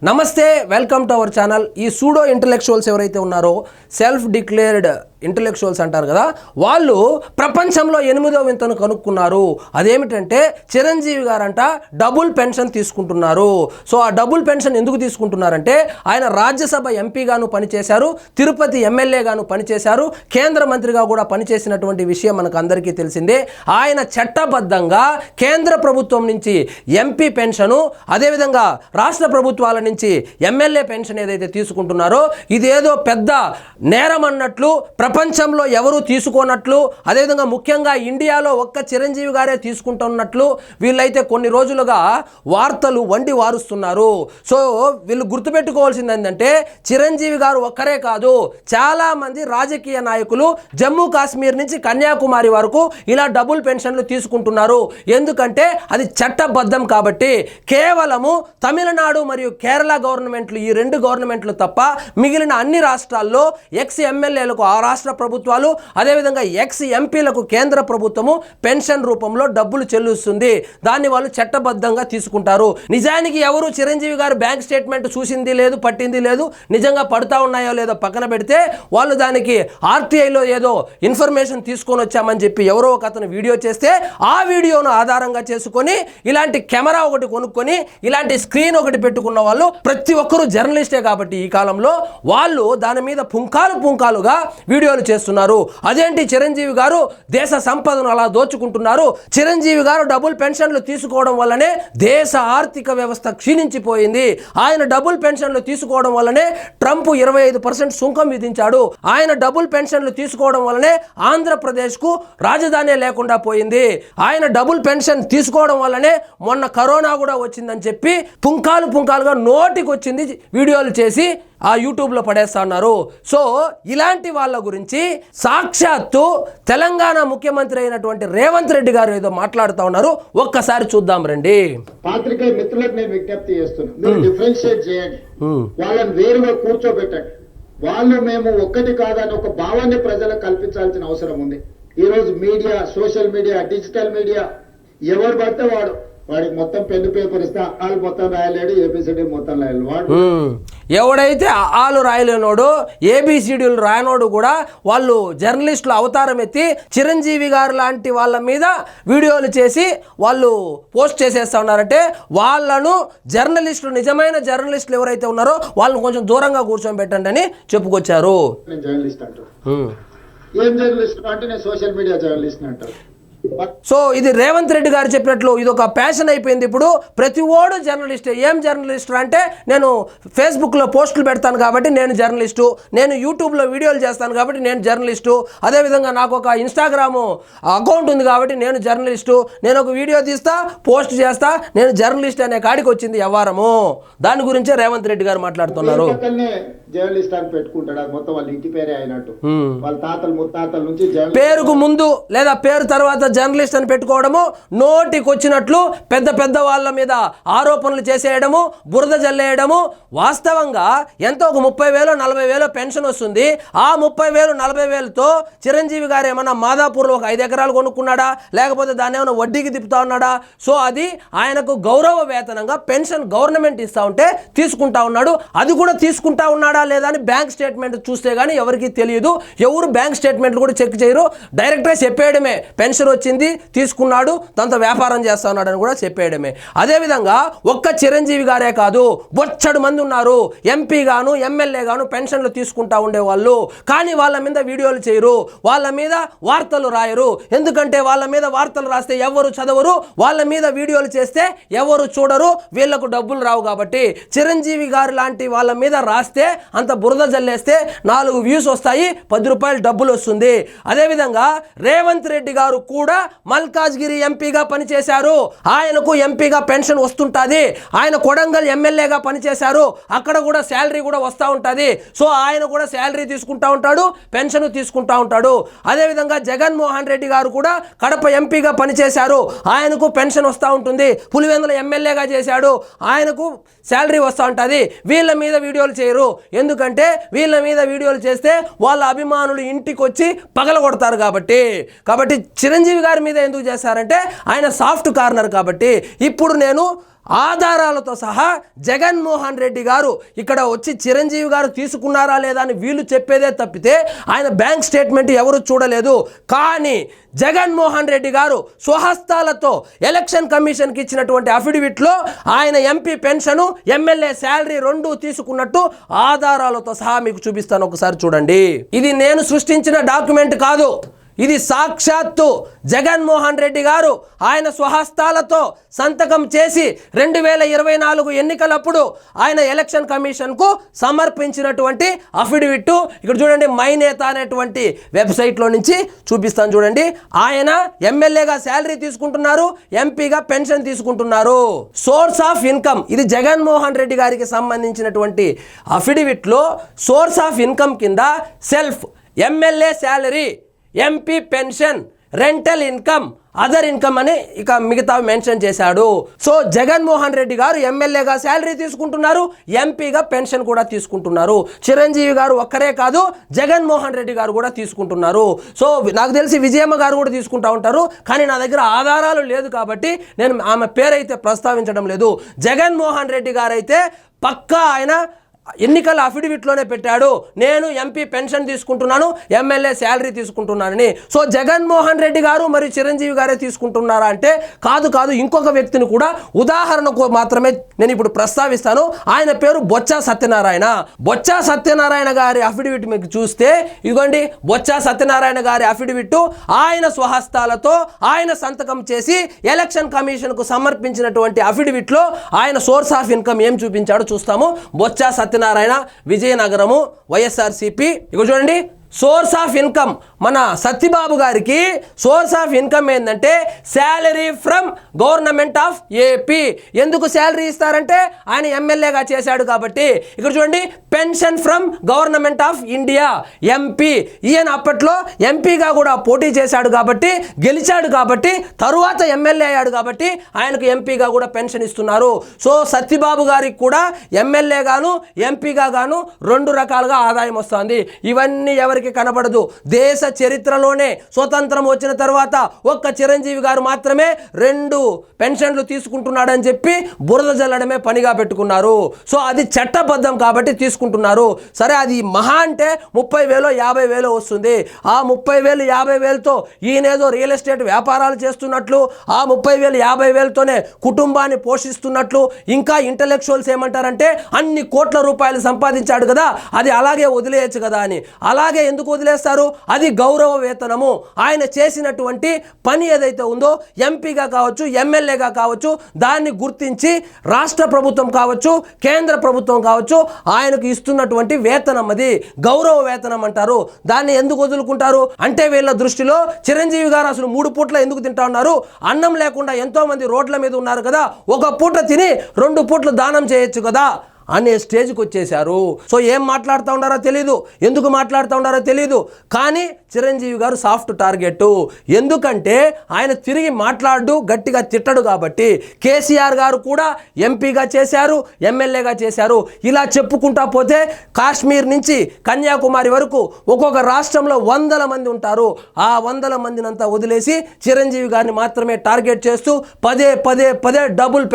నమస్తే welcome to our channel. ఈ pseudo intellectuals ఎవరైతే ఉన్నారో సెల్ఫ్ డిక్లేర్డ్ ఇంటలెక్చువల్స్ అంటారు కదా, వాళ్ళు ప్రపంచంలో 8వ వింతను కనుక్కున్నారు. అదేమిటంటే చిరంజీవి గారంట డబుల్ పెన్షన్ తీసుకుంటున్నారు. సో ఆ డబుల్ పెన్షన్ ఎందుకు తీసుకుంటున్నారంటే ఆయన రాజ్యసభ ఎంపీగాను పనిచేశారు, తిరుపతి ఎమ్మెల్యేగాను పనిచేశారు, కేంద్ర మంత్రిగా కూడా పనిచేసినటువంటి విషయం మనకు అందరికీ తెలిసిందే. ఆయన చట్టబద్ధంగా కేంద్ర ప్రభుత్వం నుంచి ఎంపీ పెన్షను, అదేవిధంగా రాష్ట్ర ప్రభుత్వాల నుంచి ఎమ్మెల్యే పెన్షన్ ఏదైతే తీసుకుంటున్నారో ఇదేదో పెద్ద నేరం అన్నట్లు, ప్రపంచంలో ఎవరు తీసుకోనట్లు, అదేవిధంగా ముఖ్యంగా ఇండియాలో ఒక్క చిరంజీవి గారే తీసుకుంటున్నట్లు వీళ్ళైతే కొన్ని రోజులుగా వార్తలు వండి వారుస్తున్నారు. సో వీళ్ళు గుర్తుపెట్టుకోవాల్సింది ఏంటంటే చిరంజీవి గారు ఒక్కరే కాదు, చాలామంది రాజకీయ నాయకులు జమ్మూ కాశ్మీర్ నుంచి కన్యాకుమారి వరకు ఇలా డబుల్ పెన్షన్లు తీసుకుంటున్నారు. ఎందుకంటే అది చట్టబద్ధం కాబట్టి. కేవలము తమిళనాడు మరియు కేరళ గవర్నమెంట్లు, ఈ 2 గవర్నమెంట్లు తప్ప మిగిలిన అన్ని రాష్ట్రాల్లో ఎక్స్ ఎమ్మెల్యేలకు ఆ రాష్ట్ర ప్రభుత్వాలు, అదేవిధంగా ఎక్స్ ఎంపీలకు కేంద్ర ప్రభుత్వము పెన్షన్ రూపంలో డబ్బులు చెల్లిస్తుంది. దాన్ని వాళ్ళు చట్టబద్ధంగా తీసుకుంటారు. నిజానికి ఎవరు చిరంజీవి గారు బ్యాంక్ స్టేట్మెంట్ చూసింది లేదు, పట్టింది లేదు, నిజంగా పడతా ఉన్నాయో లేదో పక్కన పెడితే వాళ్ళు దానికి ఆర్టీఐలో ఏదో ఇన్ఫర్మేషన్ తీసుకొని వచ్చామని చెప్పి ఎవరో ఒక అతను వీడియో చేస్తే ఆ వీడియోను ఆధారంగా చేసుకొని ఇలాంటి కెమెరా ఒకటి కొనుక్కొని ఇలాంటి స్క్రీన్ ఒకటి పెట్టుకున్న వాళ్ళు ప్రతి ఒక్కరూ జర్నలిస్టే కాబట్టి ఈ కాలంలో వాళ్ళు దాని మీద పుంకాలుగా వీడియోలు చేస్తున్నారు. అదేంటి చిరంజీవి గారు దేశ సంపదను అలా దోచుకుంటున్నారు, చిరంజీవి గారు డబుల్ పెన్షన్లు తీసుకోవడం వల్లనే దేశ ఆర్థిక వ్యవస్థ క్షీణించిపోయింది, ఆయన డబుల్ పెన్షన్లు తీసుకోవడం వల్లనే ట్రంప్ 25% సుంకం విధించాడు, ఆయన డబుల్ పెన్షన్లు తీసుకోవడం వల్లనే ఆంధ్రప్రదేశ్కు రాజధాని లేకుండా పోయింది, ఆయన డబుల్ పెన్షన్ తీసుకోవడం వల్లనే మొన్న కరోనా కూడా వచ్చిందని చెప్పి పుంకాలుగా నోటికి వచ్చింది వీడియోలు చేసి ఆ యూట్యూబ్లో పడేస్తా ఉన్నారు. సో ఇలాంటి వాళ్ళ గురించి సాక్షాత్తు తెలంగాణ ముఖ్యమంత్రి అయినటువంటి రేవంత్ రెడ్డి గారు ఏదో మాట్లాడుతూ ఉన్నారు. ఒక్కసారి చూద్దాం రండి. పాత్రికేయ మిత్రులకు నేను విజ్ఞప్తి చేస్తున్నాను, మీరు డిఫరెన్షియేట్ చేయండి, వాళ్ళని వేరుగా కూర్చోబెట్టండి. వాళ్ళు మేము ఒక్కటి కాదని ఒక భావాన్ని ప్రజలకు కల్పించాల్సిన అవసరం ఉంది. ఈ రోజు media, social media, digital media ఎవరు పడితే వాడికి మొత్తం పెన్ను పేపర్ ఇస్తే ఆలు మొత్తం రాయలేడు, ఏబిసిడి మొత్తం రాయలేడు. వాడు ఎవడైతే ఆలు రాయలేనోడు, ఏబిసిడీలు రాయనోడు కూడా వాళ్ళు జర్నలిస్టులు అవతారం ఎత్తి చిరంజీవి గారు లాంటి వాళ్ళ మీద వీడియోలు చేసి వాళ్ళు పోస్ట్ చేసేస్తా ఉన్నారంటే వాళ్ళను జర్నలిస్టులు, నిజమైన జర్నలిస్టులు ఎవరైతే ఉన్నారో వాళ్ళని కొంచెం దూరంగా కూర్చొని పెట్టండి అని చెప్పుకొచ్చారు. నేను జర్నలిస్ట్ అంటారు, ఏం జర్నలిస్ట్ అంటే నేను సోషల్ మీడియా జర్నలిస్ట్ అంటారు. సో ఇది రేవంత్ రెడ్డి గారు చెప్పినట్లు ఇది ఒక ప్యాషన్ అయిపోయింది. ఇప్పుడు ప్రతి ఓడు జర్నలిస్టే. ఏం జర్నలిస్టు అంటే నేను ఫేస్బుక్లో పోస్టులు పెడతాను కాబట్టి నేను జర్నలిస్టు, నేను యూట్యూబ్లో వీడియోలు చేస్తాను కాబట్టి నేను జర్నలిస్టు, అదేవిధంగా నాకు ఒక ఇన్స్టాగ్రామ్ అకౌంట్ ఉంది కాబట్టి నేను జర్నలిస్టు, నేను ఒక వీడియో తీస్తా పోస్ట్ చేస్తా నేను జర్నలిస్ట్ అనే కాడికి వచ్చింది వ్యవహారము. దాని గురించే రేవంత్ రెడ్డి గారు మాట్లాడుతున్నారు. జర్నలిస్ట్ అని పెట్టుకుంటాడు, అది మొత్తం వాళ్ళ ఇంటి పేరే అయినట్టు. వాళ్ళ తాతలు ముత్తాతల నుంచి పేరుకు ముందు లేదా పేరు తర్వాత జర్నలిస్ట్ అని పెట్టుకోవడము, నోటికి వచ్చినట్లు పెద్ద వాళ్ళ మీద ఆరోపణలు చేసేయడము, బురద జల్లేయడము. వాస్తవంగా ఎంతో ఒక 30,000 40,000 పెన్షన్ వస్తుంది. ఆ 30,000 40,000తో చిరంజీవి గారు ఏమన్నా మాదాపూర్లో ఒక 5 ఎకరాలు కొనుక్కున్నాడా, లేకపోతే దాన్ని ఏమైనా వడ్డీకి తిప్పుతా ఉన్నాడా? సో అది ఆయనకు గౌరవ వేతనంగా పెన్షన్ గవర్నమెంట్ ఇస్తా ఉంటే తీసుకుంటా ఉన్నాడు. అది కూడా తీసుకుంటా ఉన్నాడా లేదా అని బ్యాంక్ స్టేట్మెంట్ చూస్తే కానీ ఎవరికి తెలియదు. ఎవరు బ్యాంక్ స్టేట్మెంట్లు కూడా చెక్ చేయరు. డైరెక్ట్గా చెప్పేయడమే పెన్షన్ వచ్చింది, తీసుకున్నాడు, దాంతో వ్యాపారం చేస్తా ఉన్నాడు అని కూడా చెప్పేయడమే. అదేవిధంగా ఒక్క చిరంజీవి గారే కాదు, బొచ్చడు మంది ఉన్నారు ఎంపీ గాను ఎమ్మెల్యే గాను పెన్షన్లు తీసుకుంటా ఉండేవాళ్ళు. కానీ వాళ్ళ మీద వీడియోలు చేయరు, వాళ్ళ మీద వార్తలు రాయరు. ఎందుకంటే వాళ్ళ మీద వార్తలు రాస్తే ఎవరు చదవరు, వాళ్ళ మీద వీడియోలు చేస్తే ఎవరు చూడరు, వీళ్లకు డబ్బులు రావు. కాబట్టి చిరంజీవి గారు లాంటి వాళ్ళ మీద రాస్తే అంత బురద జల్లేస్తే 4 వ్యూస్ వస్తాయి, 10 రూపాయలు డబ్బులు వస్తుంది. అదేవిధంగా రేవంత్ రెడ్డి గారు కూడా మల్కాజ్గిరి ఎంపీగా పనిచేశారు, ఆయనకు ఎంపీగా పెన్షన్ వస్తుంటుంది. ఆయన కొడంగల్ ఎమ్మెల్యేగా పనిచేశారు, అక్కడ కూడా శాలరీ కూడా వస్తూ ఉంటుంది. సో ఆయన కూడా శాలరీ తీసుకుంటా ఉంటాడు, పెన్షన్ తీసుకుంటా ఉంటాడు. అదేవిధంగా జగన్మోహన్ రెడ్డి గారు కూడా కడప ఎంపీగా పనిచేశారు, ఆయనకు పెన్షన్ వస్తూ ఉంటుంది. పులివెందుల ఎమ్మెల్యేగా చేశాడు, ఆయనకు శాలరీ వస్తూ ఉంటుంది. వీళ్ళ మీద వీడియోలు చేయరు, ఎందుకంటే వీళ్ళ మీద వీడియోలు చేస్తే వాళ్ళ అభిమానులు ఇంటికి వచ్చి పగలగొడతారు. కాబట్టి చిరంజీవి గారి మీద ఎందుకు చేశారంటే ఆయన సాఫ్ట్ కార్నర్ కాబట్టి. ఇప్పుడు నేను ఆధారాలతో సహా జగన్మోహన్ రెడ్డి గారు ఇక్కడ వచ్చి చిరంజీవి గారు తీసుకున్నారా లేదా అని వీళ్ళు చెప్పేదే తప్పితే ఆయన బ్యాంక్ స్టేట్మెంట్ ఎవరు చూడలేదు. కానీ జగన్మోహన్ రెడ్డి గారు స్వహస్తాలతో ఎలక్షన్ కమిషన్కి ఇచ్చినటువంటి అఫిడవిట్లో ఆయన ఎంపీ పెన్షను ఎమ్మెల్యే శాలరీ రెండు తీసుకున్నట్టు ఆధారాలతో సహా మీకు చూపిస్తాను, ఒకసారి చూడండి. ఇది నేను సృష్టించిన డాక్యుమెంట్ కాదు, ఇది సాక్షాత్తు జగన్మోహన్ రెడ్డి గారు ఆయన స్వహస్తాలతో సంతకం చేసి 2024 ఎన్నికలప్పుడు ఆయన ఎలక్షన్ కమిషన్కు సమర్పించినటువంటి అఫిడవిట్. ఇక్కడ చూడండి, మై నేత అనేటువంటి వెబ్సైట్లో నుంచి చూపిస్తాను చూడండి. ఆయన ఎమ్మెల్యేగా శాలరీ తీసుకుంటున్నారు, ఎంపీగా పెన్షన్ తీసుకుంటున్నారు. సోర్స్ ఆఫ్ ఇన్కమ్, ఇది జగన్మోహన్ రెడ్డి గారికి సంబంధించినటువంటి అఫిడవిట్లో సోర్స్ ఆఫ్ ఇన్కమ్ కింద self, MLA salary, MP pension, rental income, other income అని ఇక మిగతా మెన్షన్ చేశాడు. సో జగన్మోహన్ రెడ్డి గారు ఎమ్మెల్యేగా శాలరీ తీసుకుంటున్నారు, ఎంపీగా పెన్షన్ కూడా తీసుకుంటున్నారు. చిరంజీవి గారు ఒక్కరే కాదు, జగన్మోహన్ రెడ్డి గారు కూడా తీసుకుంటున్నారు. సో నాకు తెలిసి విజయమ్మ గారు కూడా తీసుకుంటూ ఉంటారు, కానీ నా దగ్గర ఆధారాలు లేదు కాబట్టి నేను ఆమె పేరైతే ప్రస్తావించడం లేదు. జగన్మోహన్ రెడ్డి గారు అయితే పక్కా ఆయన ఎన్నికల అఫిడవిట్లోనే పెట్టాడు, నేను ఎంపీ పెన్షన్ తీసుకుంటున్నాను, ఎమ్మెల్యే శాలరీ తీసుకుంటున్నానని. సో జగన్మోహన్ రెడ్డి గారు మరియు చిరంజీవి గారే తీసుకుంటున్నారా అంటే కాదు, ఇంకొక వ్యక్తిని కూడా ఉదాహరణకు మాత్రమే నేను ఇప్పుడు ప్రస్తావిస్తాను. ఆయన పేరు బొత్స సత్యనారాయణ. బొత్స సత్యనారాయణ గారి అఫిడవిట్ మీకు చూస్తే ఇదిగోండి, బొత్స సత్యనారాయణ గారి అఫిడవిట్ ఆయన స్వహస్తాలతో ఆయన సంతకం చేసి ఎలక్షన్ కమిషన్కు సమర్పించినటువంటి అఫిడవిట్లో ఆయన సోర్స్ ఆఫ్ ఇన్కమ్ ఏం చూపించాడో చూస్తాము. బొత్స సత్యనారాయణ, విజయనగరము, వైఎస్ఆర్సీపీ. ఇక చూడండి, సోర్స్ ఆఫ్ ఇన్కమ్ మన సత్యబాబు గారికి సోర్స్ ఆఫ్ ఇన్కమ్ ఏంటంటే salary from government of AP. ఎందుకు శాలరీ ఇస్తారంటే ఆయన ఎమ్మెల్యేగా చేశాడు కాబట్టి. ఇక్కడ చూడండి, pension from government of India, MP. ఈయన అప్పట్లో ఎంపీగా కూడా పోటీ చేశాడు కాబట్టి, గెలిచాడు కాబట్టి, తరువాత ఎమ్మెల్యే అయ్యాడు కాబట్టి ఆయనకు ఎంపీగా కూడా పెన్షన్ ఇస్తున్నారు. సో సత్యబాబు గారికి కూడా ఎమ్మెల్యే గాను ఎంపీగా గాను రెండు రకాలుగా ఆదాయం వస్తుంది. ఇవన్నీ ఎవరికి కనబడదు. దేశ చరిత్రలోనే స్వతంత్రం వచ్చిన తర్వాత ఒక్క చిరంజీవి గారు మాత్రమే 2 పెన్షన్లు తీసుకుంటున్నాడని చెప్పి బురద జల్లడమే పనిగా పెట్టుకున్నారు. సో అది చట్టబద్ధం కాబట్టి తీసుకుంటున్నారు. సరే, అది మహా అంటే 30,000 50,000 వస్తుంది. ఆ 30,000 50,000తో ఈయనేదో రియల్ ఎస్టేట్ వ్యాపారాలు చేస్తున్నట్లు, ఆ 30,000 50,000తోనే కుటుంబాన్ని పోషిస్తున్నట్లు, ఇంకా ఇంటలెక్చువల్స్ ఏమంటారంటే అన్ని కోట్ల రూపాయలు సంపాదించాడు కదా, అది అలాగే వదిలేయచ్చు కదా అని. అలాగే ఎందుకు వదిలేస్తారు? అది గౌరవ వేతనము. ఆయన చేసినటువంటి పని ఏదైతే ఉందో ఎంపీగా కావచ్చు, ఎమ్మెల్యేగా కావచ్చు, దాన్ని గుర్తించి రాష్ట్ర ప్రభుత్వం కావచ్చు, కేంద్ర ప్రభుత్వం కావచ్చు ఆయనకు ఇస్తున్నటువంటి వేతనం, అది గౌరవ వేతనం అంటారు. దాన్ని ఎందుకు వదులుకుంటారు అంటే వీళ్ళ దృష్టిలో చిరంజీవి గారు అసలు 3 పూట్ల ఎందుకు తింటా ఉన్నారు? అన్నం లేకుండా ఎంతో మంది రోడ్ల మీద ఉన్నారు కదా, ఒక పూట తిని 2 పూట్లు దానం చేయొచ్చు కదా అనే స్టేజ్కి వచ్చేశారు. సో ఏం మాట్లాడుతూ ఉన్నారో తెలీదు, ఎందుకు మాట్లాడుతూ ఉన్నారో తెలీదు. కానీ చిరంజీవి గారు సాఫ్ట్ టార్గెట్. ఎందుకంటే ఆయన తిరిగి మాట్లాడు, గట్టిగా తిట్టడు కాబట్టి. కేసీఆర్ గారు కూడా ఎంపీగా చేశారు, ఎమ్మెల్యేగా చేశారు. ఇలా చెప్పుకుంటా పోతే కాశ్మీర్ నుంచి కన్యాకుమారి వరకు ఒక్కొక్క రాష్ట్రంలో 100 మంది ఉంటారు. ఆ 100 మందినంతా వదిలేసి చిరంజీవి గారిని మాత్రమే టార్గెట్ చేస్తూ పదే డబుల్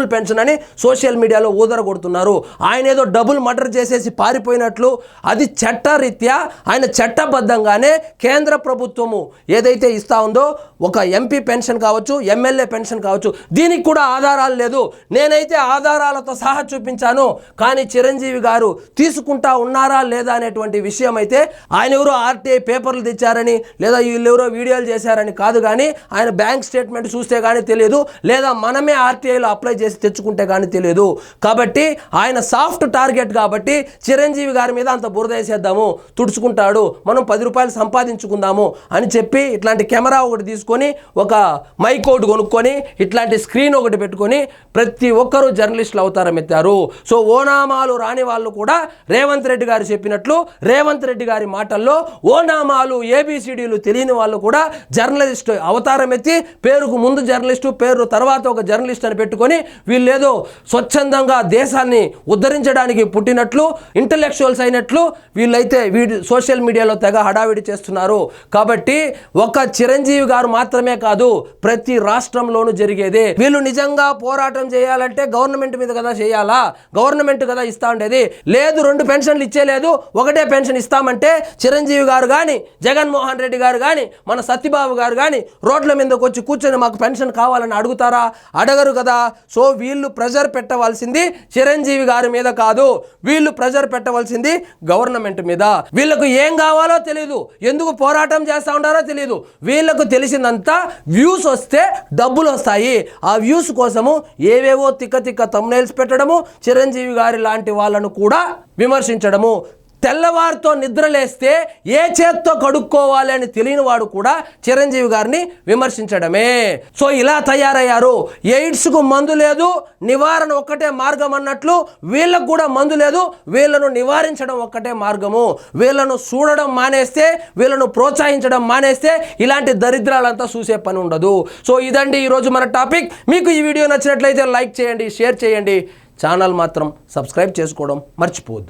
పెన్షన్ అని సోషల్ మీడియాలో ఊదరగొడుతున్నారు. ఆయన ఏదో డబుల్ మర్డర్ చేసేసి పారిపోయినట్లు. అది చట్టరీత్యా ఆయన చట్టబద్ధంగానే కేంద్ర ప్రభుత్వము ఏదైతే ఇస్తా ఉందో ఒక ఎంపీ పెన్షన్ కావచ్చు, ఎమ్మెల్యే పెన్షన్ కావచ్చు, దీనికి కూడా ఆధారాలు లేదు. నేనైతే ఆధారాలతో సహా చూపించాను. కానీ చిరంజీవి గారు తీసుకుంటా ఉన్నారా లేదా అనేటువంటి విషయం అయితే ఆయన ఎవరో ఆర్టీఐ పేపర్లు తెచ్చారని లేదా వీళ్ళెవరో వీడియోలు చేశారని కాదు, కానీ ఆయన బ్యాంక్ స్టేట్మెంట్ చూస్తే కానీ తెలియదు, లేదా మనమే ఆర్టీఐలో అప్లై చేసి తెచ్చుకుంటే కానీ తెలియదు. కాబట్టి ఆయన సాఫ్ట్ టార్గెట్ కాబట్టి చిరంజీవి గారి మీద అంత బురద వేసేద్దాము, తుడుచుకుంటాడు, మనం 10 రూపాయలు సంపాదించుకుందాము అని చెప్పి ఇట్లాంటి కెమెరా ఒకటి తీసుకొని, ఒక మైక్ ఒకటి కొనుక్కొని, ఇట్లాంటి స్క్రీన్ ఒకటి పెట్టుకొని ప్రతి ఒక్కరూ జర్నలిస్టులు అవతారం ఎత్తారు. సో ఓనామాలు రాని వాళ్ళు కూడా రేవంత్ రెడ్డి గారు చెప్పినట్లు, రేవంత్ రెడ్డి గారి మాటల్లో ఓనామాలు ఏబిసిడీలు తెలియని వాళ్ళు కూడా జర్నలిస్ట్ అవతారం ఎత్తి, పేరుకు ముందు జర్నలిస్టు, పేరు తర్వాత ఒక జర్నలిస్ట్ అని పెట్టుకొని వీళ్ళేదో స్వచ్ఛందంగా దేశాన్ని ఉద్ధరించడానికి పుట్టినట్లు ఇంటలెక్చువల్స్ అయినట్లు వీళ్ళైతే సోషల్ మీడియాలో తెగ హడావిడి చేస్తున్నారు. కాబట్టి ఒక చిరంజీవి గారు మాత్రమే కాదు, ప్రతి రాష్ట్రంలోనూ జరిగేదే. వీళ్ళు నిజంగా పోరాటం చేయాలంటే గవర్నమెంట్ మీద కదా చేయాలా, గవర్నమెంట్ కదా ఇస్తా ఉండేది. లేదు 2 పెన్షన్లు ఇచ్చేలేదు, ఒకటే పెన్షన్ ఇస్తామంటే చిరంజీవి గారు కానీ, జగన్మోహన్ రెడ్డి గారు కానీ, మన సత్యబాబు గారు కానీ రోడ్ల మీదకి వచ్చి కూర్చొని మాకు పెన్షన్ కావాలని అడుగుతారా? అడగరు కదా. సో వీళ్ళు ప్రెజర్ పెట్టవలసింది చిరంజీవి గారి మీద కాదు, వీళ్ళు ప్రెజర్ పెట్టవలసింది గవర్నమెంట్ మీద. వీళ్ళకు ఏం కావాలో తెలియదు, ఎందుకు పోరాటం చేస్తా ఉన్నారో తెలియదు. వీళ్ళకు తెలిసిందంతా వ్యూస్ వస్తే డబ్బులు వస్తాయి, ఆ వ్యూస్ కోసము ఏవేవో తిక్క థంబ్నెయిల్స్ పెట్టడము, చిరంజీవి గారి లాంటి వాళ్ళను కూడా విమర్శించడము. తెల్లవారితో నిద్రలేస్తే ఏ చేత్తో కడుక్కోవాలి అని తెలియని వాడు కూడా చిరంజీవి గారిని విమర్శించడమే. సో ఇలా తయారయ్యారు. ఎయిడ్స్కు మందు లేదు, నివారణ ఒక్కటే మార్గం అన్నట్లు వీళ్ళకు కూడా మందు లేదు, వీళ్ళను నివారించడం ఒక్కటే మార్గము. వీళ్ళను చూడడం మానేస్తే, వీళ్ళను ప్రోత్సహించడం మానేస్తే ఇలాంటి దరిద్రాలంతా చూసే పని ఉండదు. సో ఇదండి ఈరోజు మన టాపిక్. మీకు ఈ వీడియో నచ్చినట్లయితే లైక్ చేయండి, షేర్ చేయండి, ఛానల్ మాత్రం సబ్స్క్రైబ్ చేసుకోవడం మర్చిపోవద్దు.